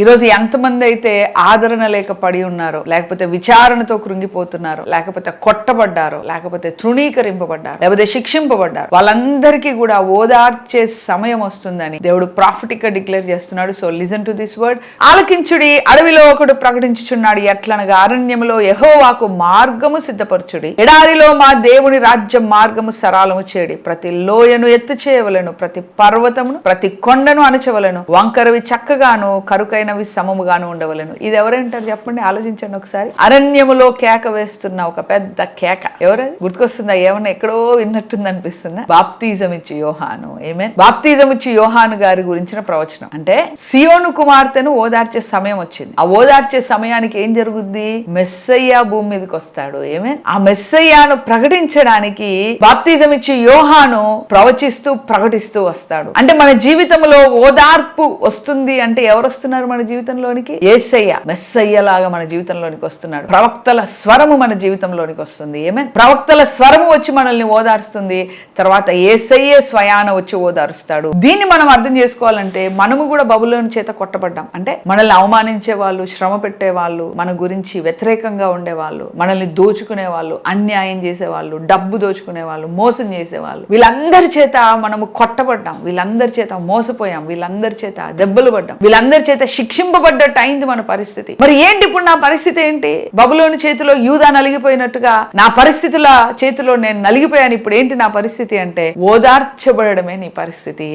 ఈరోజు ఎంతమంది అయితే ఆదరణ లేక పడి ఉన్నారో, లేకపోతే విచారణతో కృంగిపోతున్నారో, లేకపోతే కొట్టబడ్డారో, లేకపోతే తృణీకరింపబడ్డారు, లేకపోతే శిక్షింపబడ్డారు, వాళ్ళందరికీ కూడా ఓదార్చే సమయం వస్తుందని దేవుడు ప్రాఫిటిక్ గా డిక్లేర్ చేస్తున్నాడు. So listen to this word. ఆలకించుడి, అడవిలో ఒకడు ప్రకటించుచున్నాడు, ఎట్లనగా అరణ్యములో యెహోవాకు మార్గము సిద్ధపరచుడి, ఎడారిలో మా దేవుని రాజ్యం మార్గము సరాలము చేడి, ప్రతి లోయను ఎత్తు చేయవలను, ప్రతి పర్వతమును ప్రతి కొండను అణచవలను, వంకరవి చక్కగాను కరుకైనవి సమముగాను ఉండవలను. ఇది ఎవరంటారు చెప్పండి, ఆలోచించండి ఒకసారి. అరణ్యములో కేక వేస్తున్న ఒక పెద్ద కేక ఎవరది గుర్తుకొస్తుందా? ఏమన్నా ఎక్కడో విన్నట్టుంది అనిపిస్తుందా? బాప్తిజం ఇచ్చి యోహాను. ఏమేన్ బాప్తిజం ఇచ్చి యోహాను గారి గురించిన ప్రవచనం. అంటే సియోను కుమార్తెను ఓదార్చే సమయం వచ్చింది. ఆ ఓదార్చే సమయానికి ఏం జరుగుద్ది? మెస్సయ్య భూమి మీదకి వస్తాడు. ఏమేన్ ఆ మెస్సయ్యను ప్రకటించడానికి బాప్తిజం ఇచ్చి యోహాను ప్రవచిస్తూ ప్రకటిస్తూ వస్తాడు. అంటే మన జీవితంలో ఓదార్పు వస్తుంది అంటే ఎవరు వస్తున్నారు మన జీవితంలోనికి? యేసయ్య మెస్సయ్య లాగా మన జీవితంలోనికి వస్తున్నాడు. ప్రవక్తల స్వరము మన జీవితంలోనికి వస్తుంది. ఏమేన్ ప్రవక్తల స్వరము వచ్చి మనల్ని ఓదారుస్తుంది. తర్వాత యేసయ్యే స్వయాన వచ్చి ఓదారుస్తాడు. దీన్ని మనం అర్థం చేసుకోవాలంటే మనము కూడా బబులోను చేత కొట్టబడ్డాం. అంటే మనల్ని అవమానించే వాళ్ళు, శ్రమ పెట్టే వాళ్ళు, మన గురించి వ్యతిరేకంగా ఉండేవాళ్ళు, మనల్ని దోచుకునే వాళ్ళు, అన్యాయం చేసేవాళ్ళు, డబ్బు దోచుకునే వాళ్ళు, మోసం చేసేవాళ్ళు, వీళ్ళందరి చేత మనము కొట్టబడ్డాం, వీళ్ళందరి చేత మోసపోయాం, వీళ్ళందరి చేత దెబ్బలు పడ్డాం, వీళ్ళందరి చేత శిక్షింపబడ్డట్టు అయింది మన పరిస్థితి. మరి ఏంటి ఇప్పుడు నా పరిస్థితి ఏంటి? బబులోను చేతిలో యూదా నలిగిపోయినట్టుగా నా పరిస్థితుల చేతిలో నేను నలిగిపోయాను. ఇప్పుడు ఏంటి నా పరిస్థితి అంటే ఓదార్చబడమే నీ పరిస్థితి.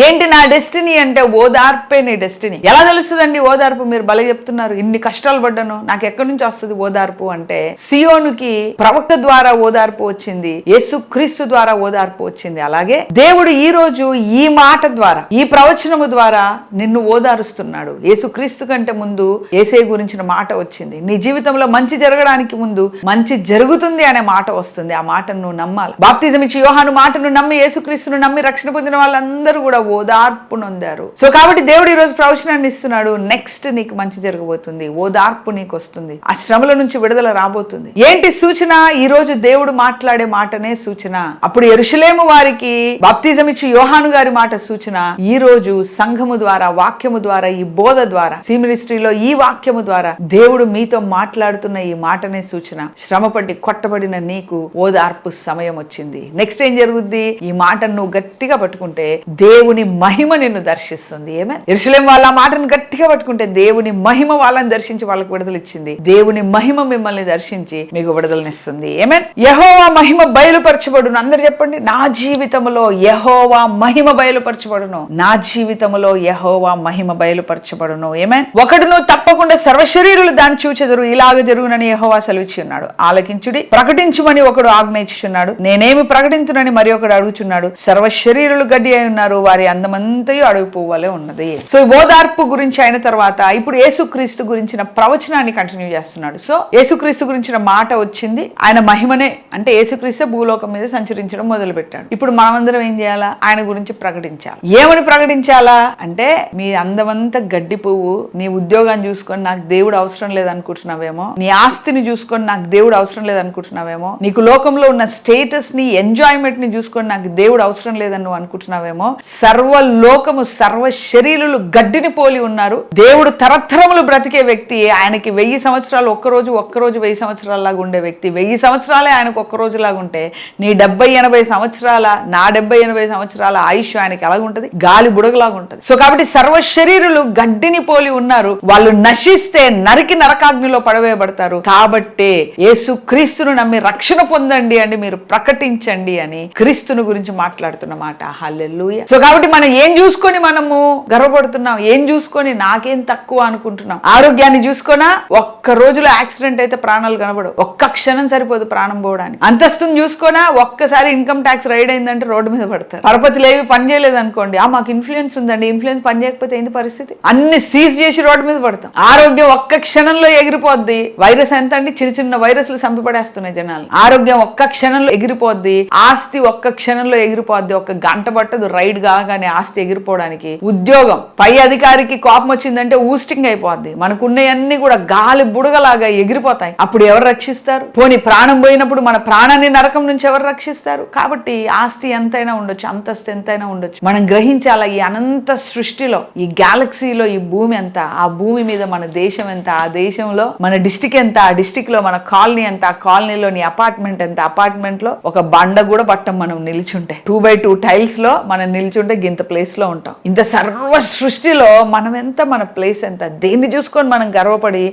ఏంటి నా డెస్టినీ అంటే ఓదార్పే నీ డెస్టినీ. ఎలా తెలుస్తుందండి ఓదార్పు? మీరు భలే చెప్తున్నారు, ఇన్ని కష్టాలు పడ్డాను, నాకు ఎక్కడి నుంచి వస్తుంది ఓదార్పు అంటే సియోనుకి ప్రవక్త ద్వారా ఓదార్పు వచ్చింది, యేసుక్రీస్తు ద్వారా ఓదార్పు వచ్చింది. అలాగే దేవుడు ఈ రోజు ఈ మాట ద్వారా, ఈ ప్రవచనము ద్వారా నిన్ను ఓదారుస్తున్నాడు. యేసుక్రీస్తు కంటే ముందు యేసే గురించిన మాట వచ్చింది. నీ జీవితంలో మంచి జరగడానికి ముందు మంచి జరుగుతుంది అనే మాట వస్తుంది. ఆ మాటను నువ్వు నమ్మాలి. బాప్తిజం ఇచ్చి యోహాను మాటను నమ్మి, యేసుక్రీస్తును నమ్మి రక్షణ పొందిన వాళ్ళందరూ కూడా ఓదార్పు నొందారు. సో కాబట్టి దేవుడు ఈ రోజు ప్రవచనాన్ని ఇస్తున్నాడు. నెక్స్ట్ నీకు మంచి జరగబోతుంది, ఓదార్పు నీకు వస్తుంది, ఆ శ్రమల నుంచి విడుదల రాబోతుంది. ఏంటి సూచన? ఈ రోజు దేవుడు మాట్లాడే మాటనే సూచన. అప్పుడు యెరూషలేము వారికి బాప్తిజం ఇచ్చి యోహాను గారి మాట సూచన. ఈ రోజు సంఘము ద్వారా, వాక్యము ద్వారా, ఈ బోధ ద్వారా, సి మినిస్ట్రీలో ఈ వాక్యము ద్వారా దేవుడు మీతో మాట్లాడుతున్న ఈ మాటనే సూచన. శ్రమపడి కొట్టబడిన నీకు ఓదార్పు సమయం వచ్చింది. నెక్స్ట్ ఏం జరుగుద్ది? ఈ మాటను నువ్వు గట్టిగా పట్టుకుంటే దేవుని మహిమ నిన్ను దర్శిస్తుంది. ఏమేన్ యెరూషలేము వాళ్ళ మాటను గట్టిగా పట్టుకుంటే దేవుని మహిమ వాళ్ళని దర్శించి వాళ్ళకు విడుదల ఇచ్చింది. దేవుని మహిమ మిమ్మల్ని దర్శించి మీకు విడుదలనిస్తుంది. ఏమేన్ యెహోవా మహిమ బయలుపరచబడును. అందరు చెప్పండి, నా జీవితంలో యెహోవా మహిమ బయలుపరచబడును. నా జీవితంలో యెహోవా మహిమ బయలుపరచబడును. ఏమేన్ ఒకడును తప్పకుండా సర్వశరీరులు దాన్ని చూచెదరు, ఇలాగ జరుగునని యెహోవా సెలవిచ్చి ఉన్నాడు. ఆలకించుడి, ప్రకటించుమని ఒకడు ఆజ్ఞయించుచున్నాడు, నేనేమి ప్రకటించునని మరి ఒకడు అడుగుచున్నాడు. సర్వశరీరులు గడ్డి అయి ఉన్నారు, వారి అందమంతయు అడుగు పువ్వులే ఉన్నది. సో ఓదార్పు గురించి అయిన తర్వాత ఇప్పుడు యేసుక్రీస్తు గురించిన ప్రవచనాన్ని కంటిన్యూ చేస్తున్నాడు. సో యేసుక్రీస్తు గురించిన మాట వచ్చింది, ఆయన మహిమనే అంటే యేసుక్రీస్తు భూలోకం మీద సంచరించడం మొదలు పెట్టాడు. ఇప్పుడు మనమందరం ఏం చేయాలా? ఆయన గురించి ప్రకటించాలి. ఏమని ప్రకటించాలా అంటే, మీ అందమంతా గడ్డి పువ్వు, నీ ఉద్యోగాన్ని చూసుకొని నాకు దేవుడు అవసరం లేదనుకుంటున్నావేమో, నీ ఆస్తిని చూసుకొని నాకు దేవుడు అవసరం లేదనుకుంటున్నావేమో, నీకు లోకంలో ఉన్న స్టేటస్ ని, ఎంజాయ్మెంట్ ని చూసుకొని నాకు దేవుడు అవసరం లేదని నువ్వు అనుకుంటున్నావేమో, సర్వలోకము సర్వ శరీరులు గడ్డిని పోలి ఉన్నారు. దేవుడు తరతరములు బ్రతికే వ్యక్తి, ఆయనకి 1000 సంవత్సరాలు ఒక్కరోజు 1000 సంవత్సరాలలాగా ఉండే వ్యక్తి, 1000 సంవత్సరాలే ఆయనకు ఒక్క రోజులాగా ఉంటే, నీ 70-80 సంవత్సరాల, నా 70-80 సంవత్సరాల ఆయుష్ ఆయనకి ఎలాగుంటది? గాలి బుడగలాగా ఉంటది. సో కాబట్టి సర్వ శరీరులు గడ్డిని పోలి ఉన్నారు, వాళ్ళు నశిస్తే నరికి నరకాగ్నిలో పడవేయబడతారు. కాబట్టే యేసు క్రీస్తును నమ్మి రక్షణ పొందండి అని మీరు ప్రకటించండి అని క్రీస్తుని గురించి మాట్లాడుతున్న మాట. హల్లెలూయా. సో కాబట్టి మనం ఏం చూసుకొని మనము గర్వపడుతున్నాం? ఏం చూసుకొని నాకేం తక్కువ అనుకుంటున్నాం? ఆరోగ్యాన్ని చూసుకున్నా ఒక్క రోజులో యాక్సిడెంట్ అయితే ప్రాణాలు కనబడవు, ఒక్క క్షణం సరిపోదు ప్రాణం పోవడానికి. అంతస్తుని చూసుకున్నా ఒక్కసారి ఇన్కమ్ ట్యాక్స్ రైడ్ అయిందంటే రోడ్డు మీద పడతారు. పరపతిలో ఏవి పని చేయలేదు అనుకోండి, మాకు ఇన్ఫ్లుయెన్స్ ఉందండి, ఇన్ఫ్లుయెన్స్ పని చేయకపోతే ఏంటి పరిస్థితి? అన్ని సీజ్ చేసి రోడ్డు మీద పడతాం. ఆరోగ్యం ఒక్క క్షణంలో ఎగిరిపోద్ది. వైరస్ ఎంత అండి? చిన్న చిన్న వైరస్లు చంపిపడేస్తున్నాయి జనాలు. ఆరోగ్యం ఒక్క క్షణంలో ఎగిరిపోద్ది. ఆస్తి ఒక్క క్షణంలో ఎగిరిపోద్ది. ఒక్క గంట పట్టదు రైడ్ కాగానే ఆస్తి ఎగిరిపోవడానికి. ఉద్యోగం, పై అధికారికి కోపం వచ్చిందంటే ఊస్టింగ్ అయిపోద్ది. మనకున్నవన్నీ కూడా గాలి బుడగలాగా ఎగిరిపోతాయి. అప్పుడు ఎవరు రక్షిస్తారు? పోనీ ప్రాణం పోయినప్పుడు మన ప్రాణాన్ని నరకం నుంచి ఎవరు రక్షిస్తారు? కాబట్టి ఆస్తి ఎంతైనా ఉండొచ్చు, అంతస్తు ఎంతైనా ఉండొచ్చు. మనం గ్రహించాలా, ఈ అనంత సృష్టిలో, ఈ గ్యాలక్సీలో, ఈ భూమి ఎంత, ఆ భూమి మీద మన దేశం ఎంత, ఆ దేశంలో మన డిస్టిక్ ఎంత, ఆ డిస్టిక్ లో మన కాలనీ ఎంత, ఆ కాలనీలో నీ అపార్ట్మెంట్ ఎంత, అపార్ట్మెంట్ లో ఒక బండ కూడా పట్టం మనం నిల్చుంటే, 2x2 టైల్స్ లో మనం నిల్చుంటే గింత ప్లేస్ లో ఉంటాం. ఇంత సర్వ సృష్టిలో మనం ఎంత, మన ప్లేస్ ఎంత, దేన్ని చూసుకొని మనం గర్వపడి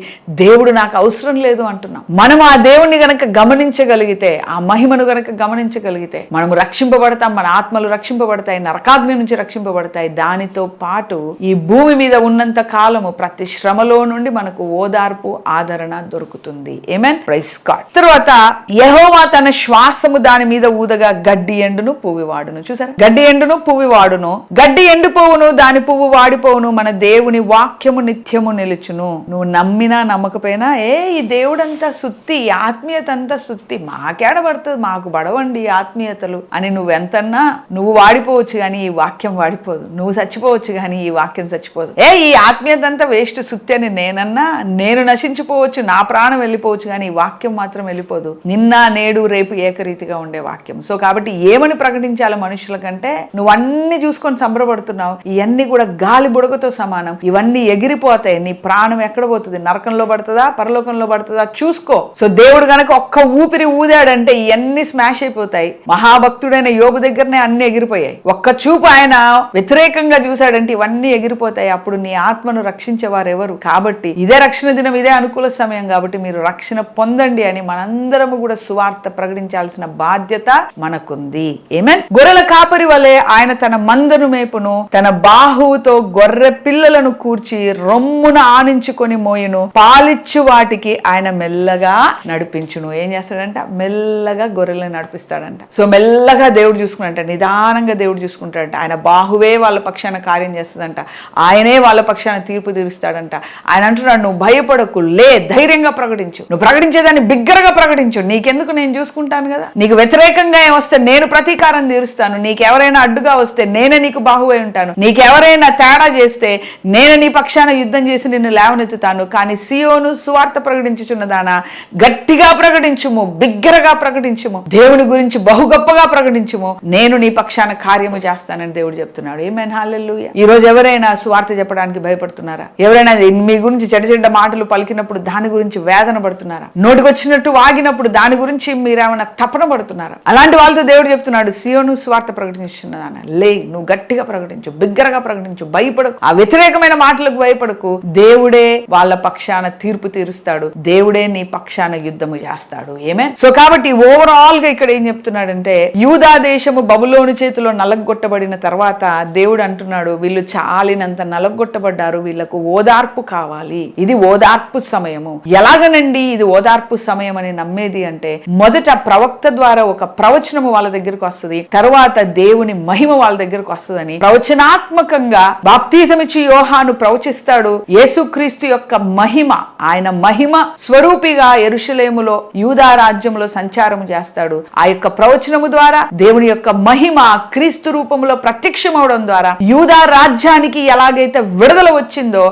దేవుడు నాకు అవసరం లేదు అంటున్నాం. మనం ఆ దేవుణ్ణి గనక గమనించగలిగితే, ఆ మహిమను గనక గమనించగలిగితే మనము రక్షింపబడతాం, మన ఆత్మలు రక్షింపబడతాయి, నరకాగ్ని నుంచి రక్షింపబడతాయి. దానితో పాటు ఈ భూమి మీద ఉన్నంత కాలము ప్రతి శ్రమలో నుండి మనకు ఓదార్పు, ఆదరణ దొరుకుతుంది. ఆమేన్, ప్రైజ్ గాడ్. తర్వాత యెహోవా తన శ్వాసము దాని మీద ఊదగా గడ్డి ఎండును, పువ్వు వాడును. చూసారా, గడ్డి ఎండును, పువ్వు వాడును. గడ్డి ఎండిపోవును, దాని పువ్వు వాడిపోవును, మన దేవుని వాక్యము నిత్యము నిలుచును. నువ్వు నమ్మినా నమ్మకపోయినా, ఈ దేవుడంతా సుత్తి, ఆత్మీయత అంతా సుత్తి, మాకేడ పడుతుంది, మాకు పడవండి ఆత్మీయతలు అని నువ్వెంతన్నా నువ్వు వాడిపోవచ్చు, కానీ ఈ వాక్యం వాడిపోదు. నువ్వు చచ్చిపోవచ్చు, కానీ ఈ వాక్యం చచ్చిపోదు. ఈ ఆత్మీయత అంతా వేస్ట్, సుత్తి అని నేనన్నా, నేను నశించిపోవచ్చు, నా ప్రాణం వెళ్ళిపోవచ్చు, కానీ ఈ వాక్యం మాత్రం వెళ్ళిపోదు. నిన్న నేడు రేపు ఏకరీతిగా ఉండే వాక్యం. సో కాబట్టి ఏమని ప్రకటించాలి మనుషుల కంటే, నువ్వు అన్ని చూసుకొని సంబరపడుతున్నావు, ఇవన్నీ కూడా గాలి బుడగతో సమానం, ఇవన్నీ ఎగిరిపోతాయి. నీ ప్రాణం ఎక్కడ పోతుంది, నరకంలో పడుతుందా పరలోకంలో పడుతుందా చూసుకో. సో దేవుడు గనక ఒక్క ఊపిరి ఊదాడంటే ఇవన్నీ స్మాష్ అయిపోతాయి. మహాభక్తుడైన యోబు దగ్గరనే అన్ని ఎగిరిపోయాయి. ఒక్క చూపు ఆయన వ్యతిరేకంగా చూశాడంటే ఇవన్నీ ఎగిరిపోతాయి. అప్పుడు నీ ఆత్మను రక్షించేవారు ఎవరు? కాబట్టి ఇదే రక్షణ దినం, ఇదే అనుకూల సమయం, కాబట్టి మీరు రక్షణ పొందండి అని మనందరము కూడా సువార్త ప్రకటించాల్సిన బాధ్యత మనకుంది. ఆమేన్. గొర్రెల కాపరి వలె ఆయన తన మందను మేపును, తన బాహువుతో గొర్రె పిల్లలను కూర్చి రొమ్మున ఆనించుకొని మోయును, పాలిచ్చు వాటికి ఆయన మెల్లగా నడిపించును. ఏం చేస్తాడంట? మెల్లగా గొర్రెలను నడిపిస్తాడంట. సో మెల్లగా దేవుడు చూసుకుంటాడంట, నిదానంగా దేవుడు చూసుకుంటాడంట. ఆయన బాహువే వాళ్ళ పక్షాన కార్యం చేస్తుందంట, ఆయనే వాళ్ళ పక్షాన తీర్పు తీరుస్తాడంట. ఆయన అంటున్నాడు, నువ్వు భయపడకు, లే, ధైర్యంగా ప్రకటించు, నువ్వు ప్రకటించేదాన్ని బిగ్గరగా ప్రకటించు. నీకెందుకు, నేను చూసుకుంటాను కదా. నీకు వ్యతిరేకంగా వస్తే నేను ప్రతీకారం తీరుస్తాను. నీకెవరైనా అడ్డుగా వస్తే నేనే నీకు బాహువై ఉంటాను. నీకెవరైనా తేడా చేస్తే నేనే నీ పక్షాన యుద్ధం చేసి నిన్ను లేవనెత్తుతాను. కానీ సియోను సువార్త ప్రకటించుచున్నదానా, గట్టిగా ప్రకటించుము, బిగ్గరగా ప్రకటించుము, దేవుని గురించి బహు గొప్పగా ప్రకటించుము, నేను నీ పక్షాన కార్యము చేస్తానని దేవుడు చెప్తున్నాడు. ఆమేన్, హల్లెలూయా. ఈ రోజు ఎవరైనా సువార్త చెప్పడానికి భయపడుతున్నారా? ఎవరైనా మీ గురించి చెడ్డ మాటలు పలికినప్పుడు దాని గురించి వేదన పడుతున్నారా? నోటికొచ్చినట్టు వాగినప్పుడు దాని గురించి మీరేమైనా తపన పడుతున్నారా? అలాంటి వాళ్ళతో దేవుడు చెప్తున్నాడు, సియోను సువార్త ప్రకటించున్నదానా, లే, నువ్వు గట్టిగా ప్రకటించు, బిగ్గరగా ప్రకటించు, భయపడకు, ఆ వ్యతిరేకమైన మాటలకు భయపడకు. దేవుడే వాళ్ళ పక్షాన తీర్పు తీరుస్తాడు, దేవుడే నీ పక్షాన యుద్ధము చేస్తాడు. ఆమేన్. సో కాబట్టి ఓవరాల్ గా ఇక్కడ ఏం చెప్తున్నాడంటే, యూదా దేశము బబులోను చేతిలో నలగొట్టబడిన తర్వాత దేవుడు అంటున్నాడు, వీళ్ళు చాలినంత నలగొట్టబడ్డారు, వీళ్ళకు ఓదార్పు కావాలి. ఇది ఓదార్పు సమయము. ఎలాగనండి ఇది ఓదార్పు సమయం అని నమ్మేది అంటే, మొదట ప్రవక్త ద్వారా ఒక ప్రవచనము వాళ్ళ దగ్గరకు వస్తుంది, తర్వాత దేవుని మహిమ వాళ్ళ దగ్గరకు వస్తుందని ప్రవచనాత్మకంగా బాప్తిజమిచ్చి యోహాను ప్రవచిస్తాడు. యేసుక్రీస్తు యొక్క మహిమ, ఆయన మహిమ స్వరూపిగా యెరూషలేములో యూదా రాజ్యంలో సంచారము చేస్తాడు. ఆ యొక్క ప్రవచనము ద్వారా దేవుని యొక్క మహిమ క్రీస్తు రూపంలో ప్రత్యక్షమవడం ద్వారా యూదా రాజ్యానికి ఎలాగైతే విడుదల వచ్చిందో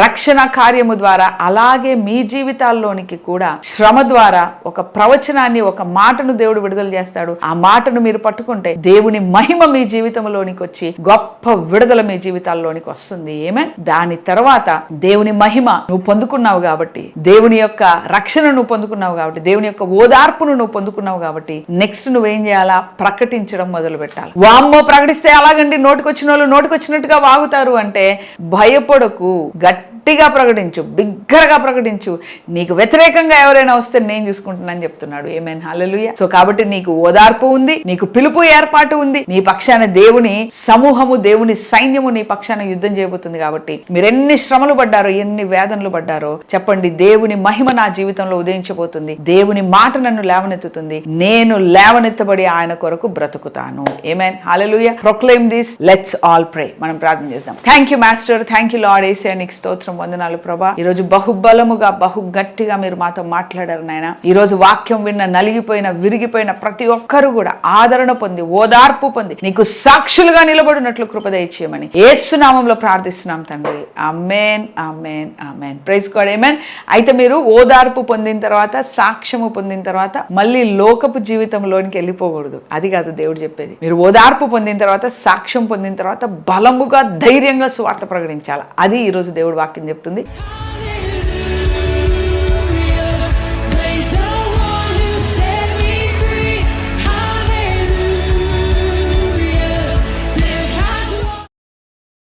రక్షణ కార్యము ద్వారా, అలాగే మీ జీవితాల్లోనికి కూడా శ్రమ ద్వారా ఒక ప్రవచనాన్ని, ఒక మాటను దేవుడు విడుదల చేస్తాడు. ఆ మాటను మీరు పట్టుకుంటే దేవుని మహిమ మీ జీవితంలోనికి వచ్చి గొప్ప విడుదల మీ జీవితాల్లోనికి వస్తుంది. ఆమేన్. దాని తర్వాత దేవుని మహిమ నువ్వు పొందుకున్నావు కాబట్టి, దేవుని యొక్క రక్షణ నువ్వు పొందుకున్నావు కాబట్టి, దేవుని యొక్క ఓదార్పును నువ్వు పొందుకున్నావు కాబట్టి, నెక్స్ట్ నువ్వేం చేయాలా? ప్రకటించడం మొదలు పెట్టాలి. వామ్మో, ప్రకటిస్తే అలాగండి నోటికొచ్చిన వాళ్ళు నోటికొచ్చినట్టుగా వాగుతారు అంటే భయపడకు, గట్టిగా ప్రకటించు, బిగ్గరగా ప్రకటించు. నీకు వ్యతిరేకంగా ఎవరైనా వస్తే నేను చూసుకుంటున్నాను చెప్తున్నాడు. ఆమేన్, హల్లెలూయా. సో కాబట్టి నీకు ఓదార్పు ఉంది, నీకు పిలుపు ఏర్పాటు ఉంది, నీ పక్షాన దేవుని సమూహము, దేవుని సైన్యము నీ పక్షాన యుద్ధం చేయబోతుంది. కాబట్టి మీరు ఎన్ని శ్రమలు పడ్డారో, ఎన్ని వేదనలు పడ్డారో చెప్పండి, దేవుని మహిమ నా జీవితంలో ఉదయించబోతుంది, దేవుని మాట నన్ను లేవనెత్తుతుంది, నేను లేవనెత్తబడి ఆయన కొరకు బ్రతుకుతాను. ఆమేన్, హల్లెలూయా. Proclaim this. Let's all pray. మనం ప్రార్థన చేద్దాం. Thank you master, thank you lord. యేసయ్యా నీకు స్తోత్రం వందనాలు ప్రభా. ఈరోజు బహుబలముగా బహు గట్టిగా మీరు మాతో మాట్లాడారు నాయన. ఈరోజు వాక్యం విన్న నలిగిపోయిన విరిగిపోయిన ప్రతి ఒక్కరు కూడా ఆదరణ పొంది ఓదార్పు పొంది నీకు సాక్షులుగా నిలబడినట్లు కృప దయచేయమని యేసు నామములో ప్రార్థిస్తున్నాం తండ్రి. ఆమేన్ ఆమేన్ ఆమేన్. Praise God. ఆమేన్. అయితే మీరు ఓదార్పు పొందిన తర్వాత సాక్ష్యము పొందిన తర్వాత మళ్ళీ లోకపు జీవితంలోనికి వెళ్ళిపోకూడదు. అది కాదు దేవుడు చెప్పేది. మీరు ఓదార్పు పొందిన తర్వాత సాక్ష్యం పొందిన తర్వాత బలముగా ధైర్యంగా సువార్త ప్రకటించాలి. అది ఈరోజు దేవుడు వాక్యం చెప్తుంది.